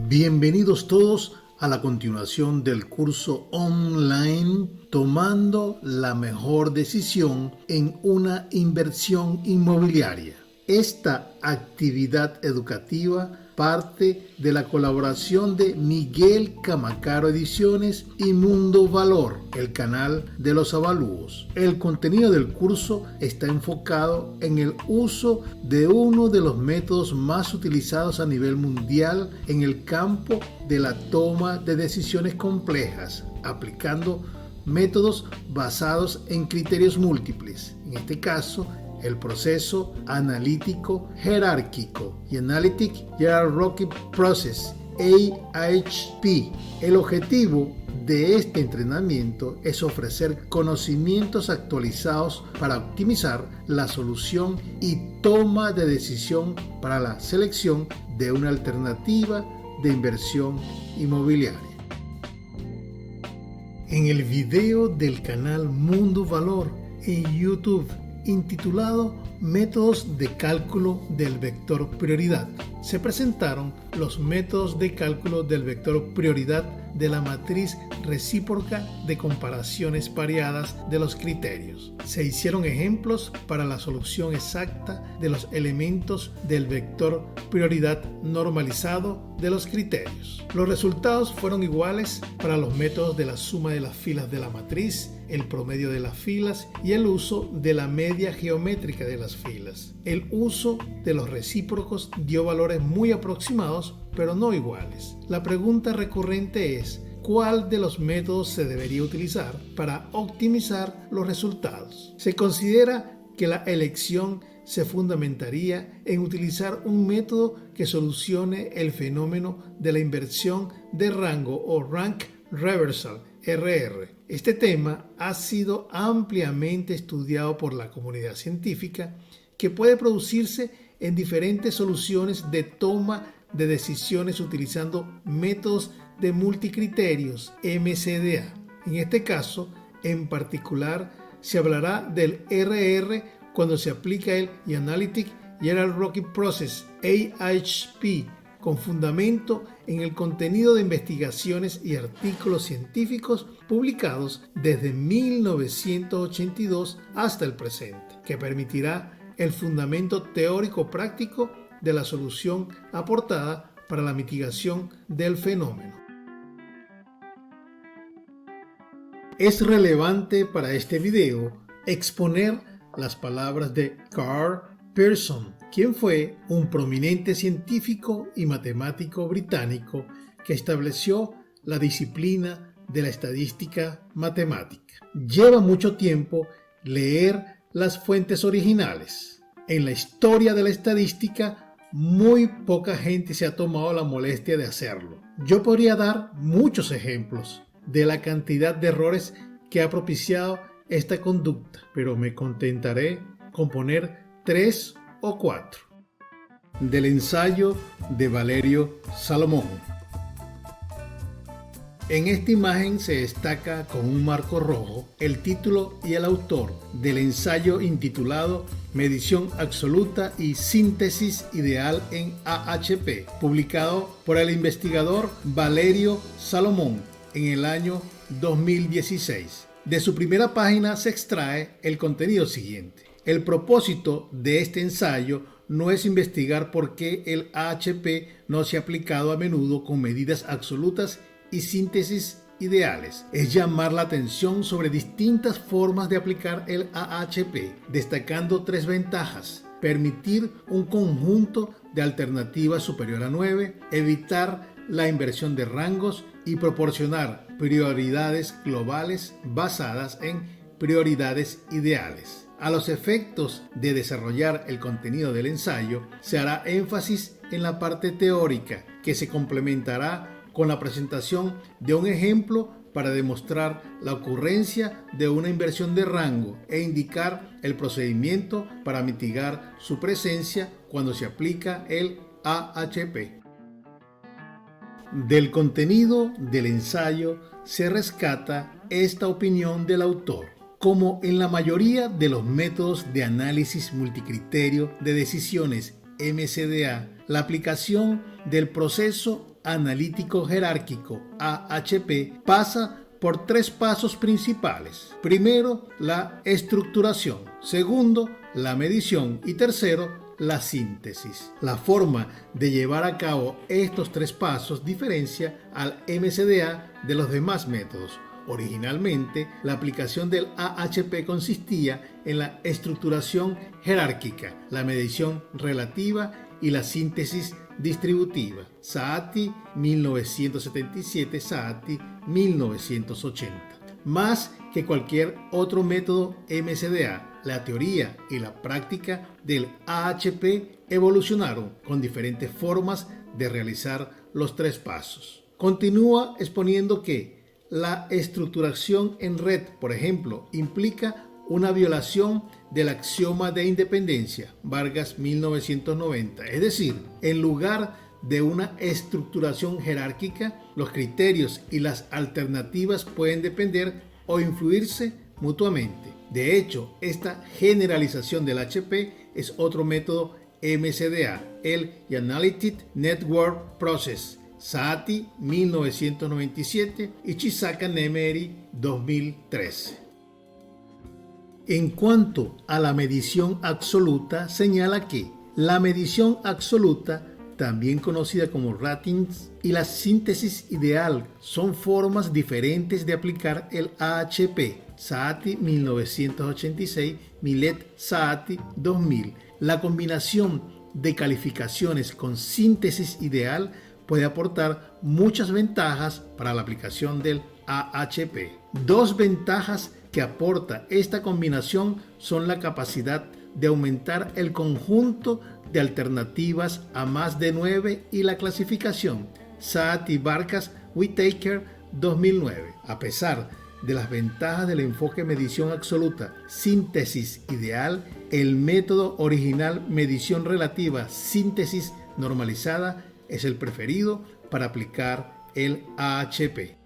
Bienvenidos todos a la continuación del curso online Tomando la mejor decisión en una inversión inmobiliaria. Esta actividad educativa parte de la colaboración de Miguel Camacaro Ediciones y Mundo Valor, el canal de los avalúos. El contenido del curso está enfocado en el uso de uno de los métodos más utilizados a nivel mundial en el campo de la toma de decisiones complejas, aplicando métodos basados en criterios múltiples. En este caso, el proceso analítico jerárquico y Analytic Hierarchy Process, AHP. El objetivo de este entrenamiento es ofrecer conocimientos actualizados para optimizar la solución y toma de decisión para la selección de una alternativa de inversión inmobiliaria. En el video del canal Mundo Valor en YouTube, intitulado Métodos de cálculo del vector prioridad, se presentaron los métodos de cálculo del vector prioridad de la matriz recíproca de comparaciones pareadas de los criterios. Se hicieron ejemplos para la solución exacta de los elementos del vector prioridad normalizado de los criterios. Los resultados fueron iguales para los métodos de la suma de las filas de la matriz, el promedio de las filas y el uso de la media geométrica de las filas. El uso de los recíprocos dio valores muy aproximados, pero no iguales. La pregunta recurrente es: ¿cuál de los métodos se debería utilizar para optimizar los resultados? Se considera que la elección se fundamentaría en utilizar un método que solucione el fenómeno de la inversión de rango o Rank Reversal, RR. Este tema ha sido ampliamente estudiado por la comunidad científica, que puede producirse en diferentes soluciones de toma de decisiones utilizando métodos de multicriterios, MCDA. En este caso, en particular, se hablará del RR cuando se aplica el Analytic Hierarchy Process, AHP, con fundamento en el contenido de investigaciones y artículos científicos publicados desde 1982 hasta el presente, que permitirá el fundamento teórico práctico de la solución aportada para la mitigación del fenómeno. Es relevante para este video exponer las palabras de Carl Pearson, quien fue un prominente científico y matemático británico que estableció la disciplina de la estadística matemática. Lleva mucho tiempo leer las fuentes originales. En la historia de la estadística, muy poca gente se ha tomado la molestia de hacerlo. Yo podría dar muchos ejemplos de la cantidad de errores que ha propiciado esta conducta, pero me contentaré con poner 3 o 4. Del ensayo de Valerio Salomón. En esta imagen se destaca con un marco rojo el título y el autor del ensayo intitulado Medición absoluta y síntesis ideal en AHP, publicado por el investigador Valerio Salomón en el año 2016. De su primera página se extrae el contenido siguiente. El propósito de este ensayo no es investigar por qué el AHP no se ha aplicado a menudo con medidas absolutas y síntesis ideales. Es llamar la atención sobre distintas formas de aplicar el AHP, destacando 3 ventajas: permitir un conjunto de alternativas superior a 9, evitar la inversión de rangos y proporcionar prioridades globales basadas en prioridades ideales. A los efectos de desarrollar el contenido del ensayo, se hará énfasis en la parte teórica, que se complementará con la presentación de un ejemplo para demostrar la ocurrencia de una inversión de rango e indicar el procedimiento para mitigar su presencia cuando se aplica el AHP. Del contenido del ensayo se rescata esta opinión del autor. Como en la mayoría de los métodos de análisis multicriterio de decisiones MCDA, la aplicación del proceso analítico jerárquico AHP pasa por 3 pasos principales. Primero, la estructuración. Segundo, la medición. Y tercero, la síntesis. La forma de llevar a cabo estos 3 pasos diferencia al MCDA de los demás métodos. Originalmente, la aplicación del AHP consistía en la estructuración jerárquica, la medición relativa y la síntesis distributiva. Saati 1977, Saati 1980. Más que cualquier otro método MCDA, la teoría y la práctica del AHP evolucionaron con diferentes formas de realizar los 3 pasos. Continúa exponiendo que la estructuración en red, por ejemplo, implica una violación del axioma de independencia, Vargas 1990. Es decir, en lugar de una estructuración jerárquica, los criterios y las alternativas pueden depender o influirse mutuamente. De hecho, esta generalización del HP es otro método MCDA, el Analytic Network Process, Saati 1997 y Chisaka Nemeri 2013. En cuanto a la medición absoluta, señala que la medición absoluta, también conocida como ratings, y la síntesis ideal son formas diferentes de aplicar el AHP. Saati 1986, Millet Saati 2000. La combinación de calificaciones con síntesis ideal puede aportar muchas ventajas para la aplicación del AHP. 2 ventajas que aporta esta combinación son la capacidad de aumentar el conjunto de alternativas a más de 9 y la clasificación. Saati Vargas Whitaker 2009. A pesar de las ventajas del enfoque medición absoluta, síntesis ideal, el método original medición relativa, síntesis normalizada es el preferido para aplicar el AHP.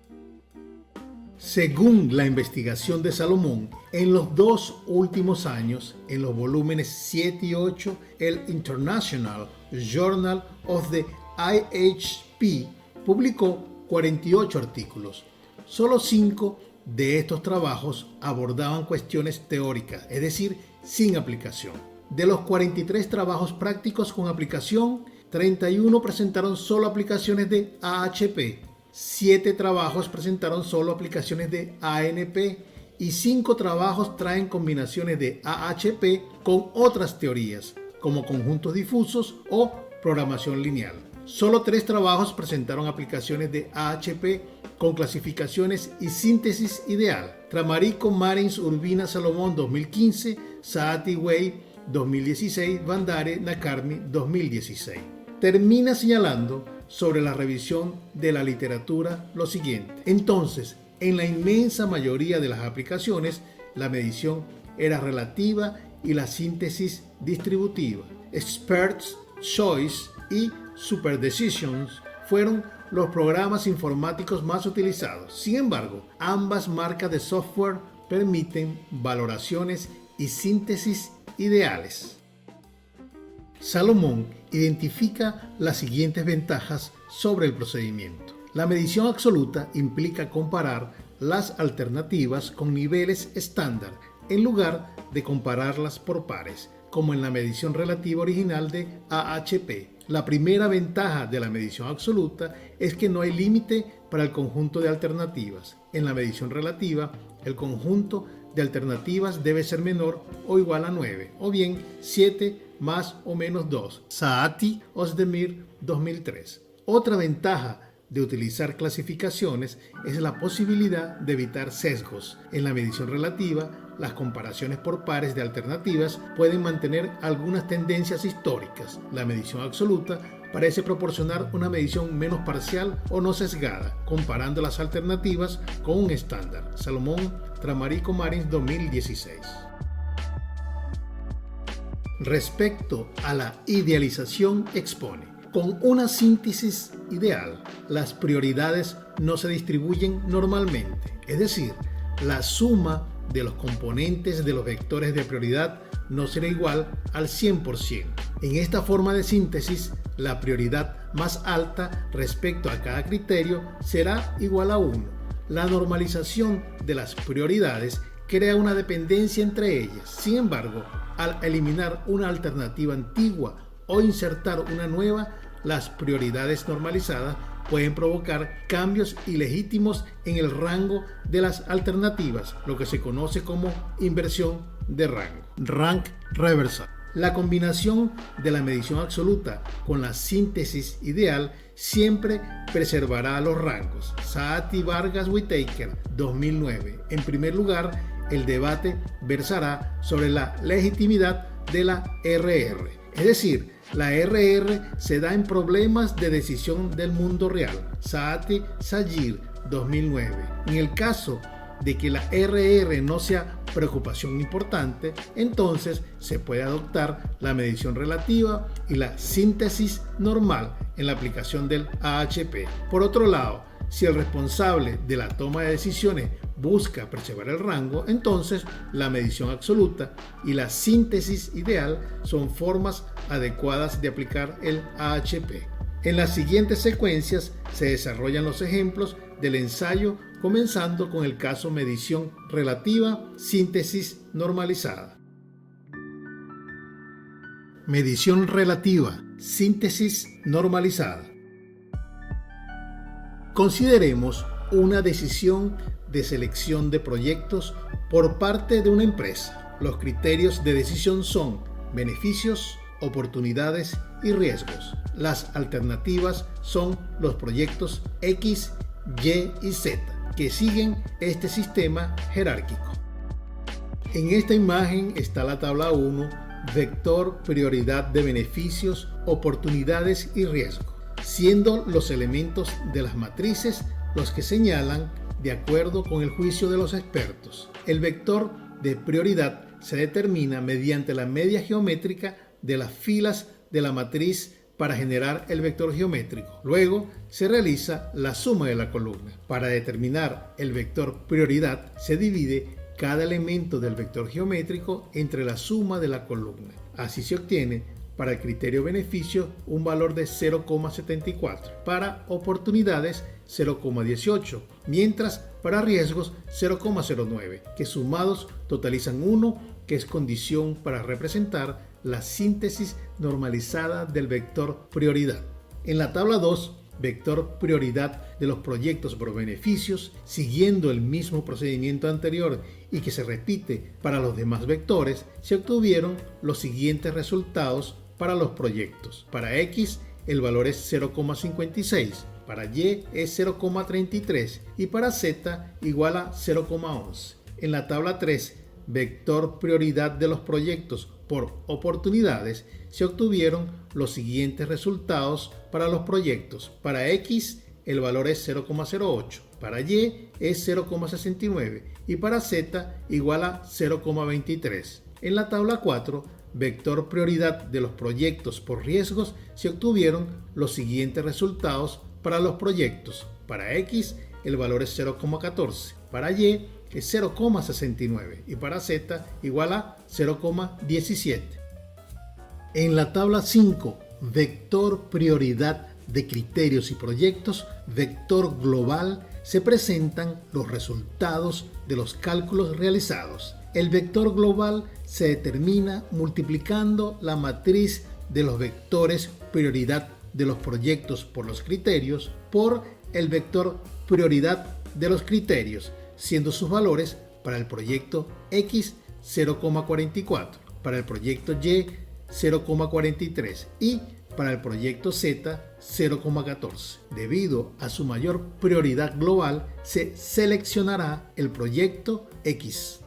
Según la investigación de Salomón, en los 2 últimos años, en los volúmenes 7 y 8, el International Journal of the IHP publicó 48 artículos. Solo 5 de estos trabajos abordaban cuestiones teóricas, es decir, sin aplicación. De los 43 trabajos prácticos con aplicación, 31 presentaron solo aplicaciones de AHP, 7 trabajos presentaron solo aplicaciones de ANP y 5 trabajos traen combinaciones de AHP con otras teorías, como conjuntos difusos o programación lineal. Solo 3 trabajos presentaron aplicaciones de AHP con clasificaciones y síntesis ideal. Tramarico, Marins, Urbina, Salomón 2015, Saati, Wei 2016, Bandare, Nakarmi 2016. Termina señalando sobre la revisión de la literatura lo siguiente. Entonces, en la inmensa mayoría de las aplicaciones, la medición era relativa y la síntesis distributiva. Experts Choice y Super Decisions fueron los programas informáticos más utilizados. Sin embargo, ambas marcas de software permiten valoraciones y síntesis ideales. Salomón identifica las siguientes ventajas sobre el procedimiento. La medición absoluta implica comparar las alternativas con niveles estándar en lugar de compararlas por pares, como en la medición relativa original de AHP. La primera ventaja de la medición absoluta es que no hay límite para el conjunto de alternativas. En la medición relativa, el conjunto de alternativas debe ser menor o igual a 9, o bien 7 más o menos 2. Saati, Özdemir, 2003. Otra ventaja de utilizar clasificaciones es la posibilidad de evitar sesgos. En la medición relativa, las comparaciones por pares de alternativas pueden mantener algunas tendencias históricas. La medición absoluta parece proporcionar una medición menos parcial o no sesgada, comparando las alternativas con un estándar. Salomón, Tramarico, Marins, 2016. Respecto a la idealización, expone: con una síntesis ideal, las prioridades no se distribuyen normalmente, es decir, la suma de los componentes de los vectores de prioridad no será igual al 100%. En esta forma de síntesis, la prioridad más alta respecto a cada criterio será igual a 1. La normalización de las prioridades crea una dependencia entre ellas. Sin embargo, al eliminar una alternativa antigua o insertar una nueva, las prioridades normalizadas pueden provocar cambios ilegítimos en el rango de las alternativas, lo que se conoce como inversión de rango. Rank reversal. La combinación de la medición absoluta con la síntesis ideal siempre preservará los rangos. Saati Vargas Whitaker, 2009. En primer lugar, el debate versará sobre la legitimidad de la RR. Es decir, la RR se da en problemas de decisión del mundo real. Saati Sayir, 2009. En el caso de que la RR no sea preocupación importante, entonces se puede adoptar la medición relativa y la síntesis normal en la aplicación del AHP. Por otro lado, si el responsable de la toma de decisiones busca preservar el rango, entonces la medición absoluta y la síntesis ideal son formas adecuadas de aplicar el AHP. En las siguientes secuencias se desarrollan los ejemplos del ensayo, comenzando con el caso medición relativa, síntesis normalizada. Medición relativa, síntesis normalizada. Consideremos una decisión de selección de proyectos por parte de una empresa. Los criterios de decisión son beneficios, oportunidades y riesgos. Las alternativas son los proyectos X, Y y Z, que siguen este sistema jerárquico. En esta imagen está la tabla 1, vector prioridad de beneficios, oportunidades y riesgos, siendo los elementos de las matrices los que señalan de acuerdo con el juicio de los expertos. El vector de prioridad se determina mediante la media geométrica de las filas de la matriz para generar el vector geométrico. Luego se realiza la suma de la columna. Para determinar el vector prioridad se divide cada elemento del vector geométrico entre la suma de la columna. Así se obtiene para el criterio beneficio un valor de 0,74, para oportunidades 0,18, mientras para riesgos 0,09, que sumados totalizan 1, que es condición para representar la síntesis normalizada del vector prioridad. En la tabla 2, vector prioridad de los proyectos por beneficios, siguiendo el mismo procedimiento anterior y que se repite para los demás vectores, se obtuvieron los siguientes resultados para los proyectos. Para X el valor es 0,56, para Y es 0,33 y para Z igual a 0,11. En la tabla 3, vector prioridad de los proyectos por oportunidades, se obtuvieron los siguientes resultados para los proyectos. Para X el valor es 0,08, para Y es 0,69 y para Z igual a 0,23. En la tabla 4, vector prioridad de los proyectos por riesgos, se obtuvieron los siguientes resultados para los proyectos. Para X el valor es 0,14, para Y es 0,69 y para Z igual a 0,17. En la tabla 5, vector prioridad de criterios y proyectos, vector global, se presentan los resultados de los cálculos realizados. El vector global se determina multiplicando la matriz de los vectores prioridad de los proyectos por los criterios por el vector prioridad de los criterios, siendo sus valores para el proyecto X 0,44, para el proyecto Y 0,43 y para el proyecto Z 0,14. Debido a su mayor prioridad global, se seleccionará el proyecto X.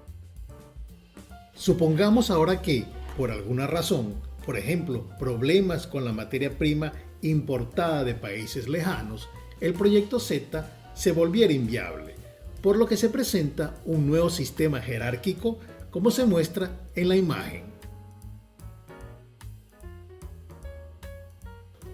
Supongamos ahora que, por alguna razón, por ejemplo, problemas con la materia prima importada de países lejanos, el proyecto Z se volviera inviable, por lo que se presenta un nuevo sistema jerárquico, como se muestra en la imagen.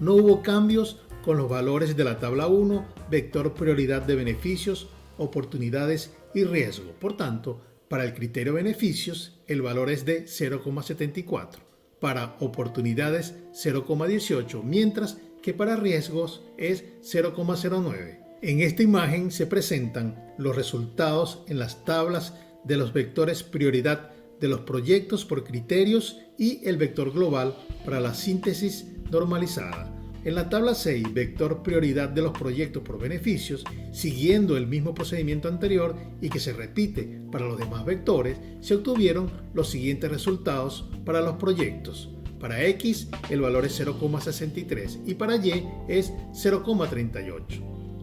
No hubo cambios con los valores de la tabla 1, vector prioridad de beneficios, oportunidades y riesgo. Por tanto, Para el criterio beneficios, el valor es de 0,74. Para oportunidades, 0,18, mientras que para riesgos es 0,09. En esta imagen se presentan los resultados en las tablas de los vectores prioridad de los proyectos por criterios y el vector global para la síntesis normalizada. En la tabla 6, vector prioridad de los proyectos por beneficios, siguiendo el mismo procedimiento anterior y que se repite para los demás vectores, se obtuvieron los siguientes resultados para los proyectos. Para X el valor es 0,63 y para Y es 0,38.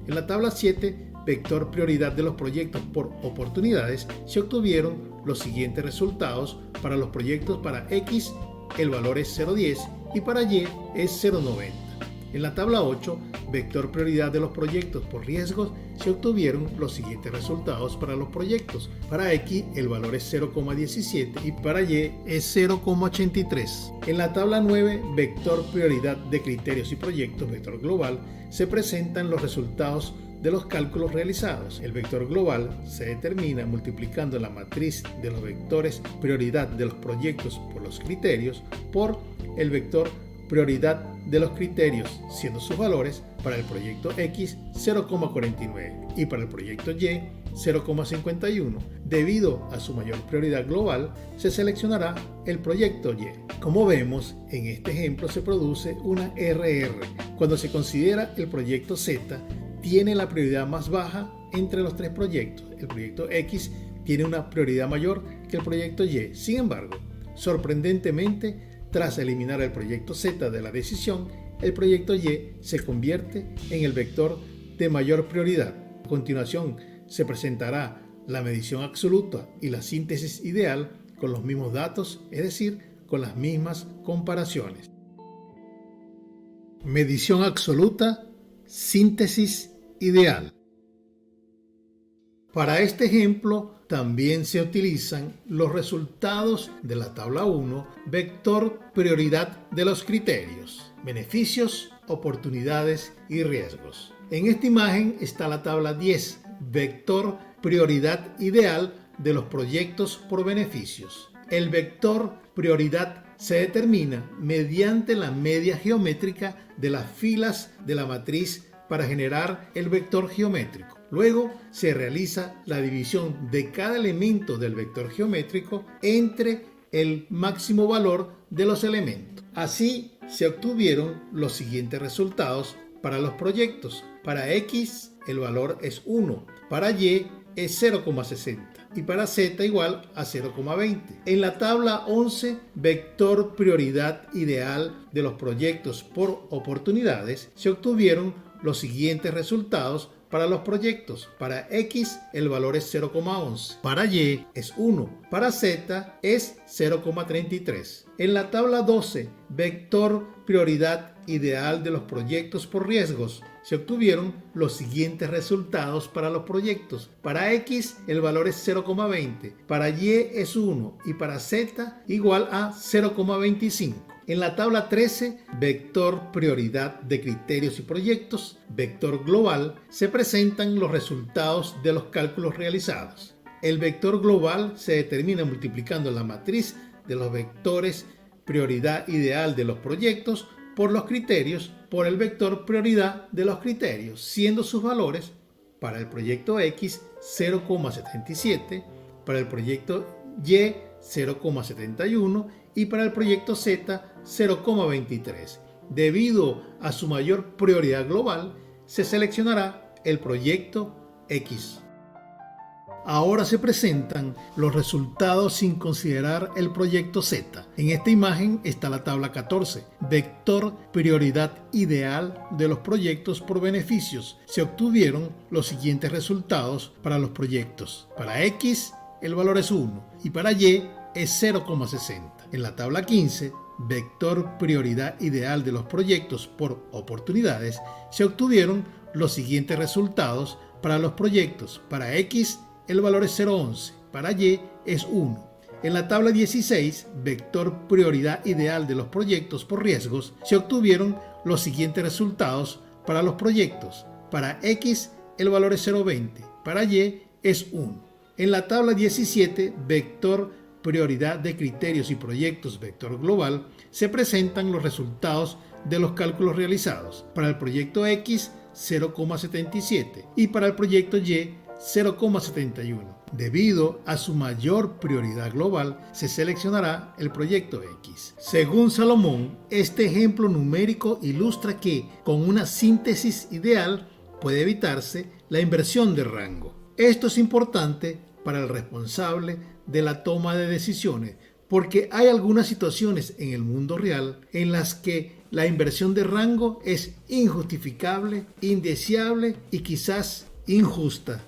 En la tabla 7, vector prioridad de los proyectos por oportunidades, se obtuvieron los siguientes resultados para los proyectos. Para X el valor es 0,10 y para Y es 0,90. En la tabla 8, vector prioridad de los proyectos por riesgos, se obtuvieron los siguientes resultados para los proyectos. Para X el valor es 0,17 y para Y es 0,83. En la tabla 9, vector prioridad de criterios y proyectos, vector global, se presentan los resultados de los cálculos realizados. El vector global se determina multiplicando la matriz de los vectores prioridad de los proyectos por los criterios por el vector prioridad de los criterios, siendo sus valores para el proyecto X 0,49 y para el proyecto Y 0,51. Debido a su mayor prioridad global, se seleccionará el proyecto Y. Como vemos, en este ejemplo se produce una RR. Cuando se considera el proyecto Z, tiene la prioridad más baja entre los tres proyectos. El proyecto X tiene una prioridad mayor que el proyecto Y. Sin embargo, sorprendentemente, tras eliminar el proyecto Z de la decisión, el proyecto Y se convierte en el vector de mayor prioridad. A continuación, se presentará la medición absoluta y la síntesis ideal con los mismos datos, es decir, con las mismas comparaciones. Medición absoluta, síntesis ideal. Para este ejemplo también se utilizan los resultados de la tabla 1, vector prioridad de los criterios, beneficios, oportunidades y riesgos. En esta imagen está la tabla 10, vector prioridad ideal de los proyectos por beneficios. El vector prioridad se determina mediante la media geométrica de las filas de la matriz para generar el vector geométrico. Luego se realiza la división de cada elemento del vector geométrico entre el máximo valor de los elementos. Así se obtuvieron los siguientes resultados para los proyectos. Para X el valor es 1, para Y es 0,60 y para Z igual a 0,20. En la tabla 11, vector prioridad ideal de los proyectos por oportunidades, se obtuvieron los siguientes resultados para los proyectos. Para X el valor es 0,11, para Y es 1, para Z es 0,33. En la tabla 12, vector prioridad ideal de los proyectos por riesgos, se obtuvieron los siguientes resultados para los proyectos. Para X el valor es 0,20, para Y es 1 y para Z igual a 0,25. En la tabla 13, vector prioridad de criterios y proyectos, vector global, se presentan los resultados de los cálculos realizados. El vector global se determina multiplicando la matriz de los vectores prioridad ideal de los proyectos por los criterios por el vector prioridad de los criterios, siendo sus valores para el proyecto X 0,77, para el proyecto Y 0,71 y para el proyecto Z 0,23. Debido a su mayor prioridad global, se seleccionará el proyecto X. Ahora se presentan los resultados sin considerar el proyecto Z. En esta imagen está la tabla 14, vector prioridad ideal de los proyectos por beneficios. Se obtuvieron los siguientes resultados para los proyectos. Para X el valor es 1 y para Y es 0,60. En la tabla 15, vector prioridad ideal de los proyectos por oportunidades, se obtuvieron los siguientes resultados para los proyectos. Para X el valor es 0,11, para Y es 1. En la tabla 16, vector prioridad ideal de los proyectos por riesgos, se obtuvieron los siguientes resultados para los proyectos. Para X el valor es 0,20, para Y es 1. En la tabla 17, vector prioridad de criterios y proyectos vector global, se presentan los resultados de los cálculos realizados. Para el proyecto X, 0,77 y para el proyecto Y, 0,71. Debido a su mayor prioridad global, se seleccionará el proyecto X. Según Salomón, este ejemplo numérico ilustra que, con una síntesis ideal, puede evitarse la inversión de rango. Esto es importante para el responsable de la toma de decisiones, porque hay algunas situaciones en el mundo real en las que la inversión de rango es injustificable, indeseable y quizás injusta.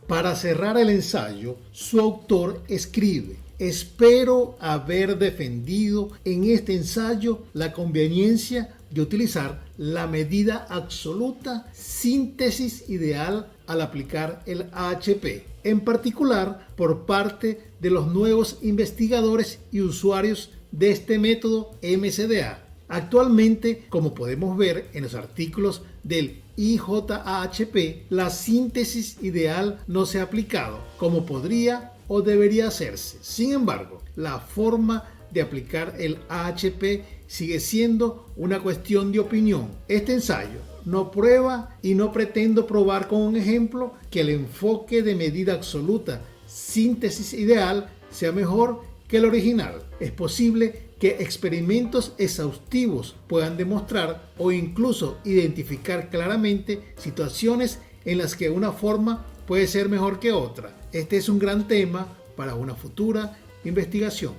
Para cerrar el ensayo, su autor escribe: espero haber defendido en este ensayo la conveniencia de utilizar la medida absoluta síntesis ideal al aplicar el AHP, en particular por parte de los nuevos investigadores y usuarios de este método MCDA. Actualmente, como podemos ver en los artículos del IJAHP, la síntesis ideal no se ha aplicado como podría o debería hacerse. Sin embargo, la forma de aplicar el AHP sigue siendo una cuestión de opinión. Este ensayo no prueba y no pretendo probar con un ejemplo que el enfoque de medida absoluta, síntesis ideal, sea mejor que el original. Es posible que experimentos exhaustivos puedan demostrar o incluso identificar claramente situaciones en las que una forma puede ser mejor que otra. Este es un gran tema para una futura investigación.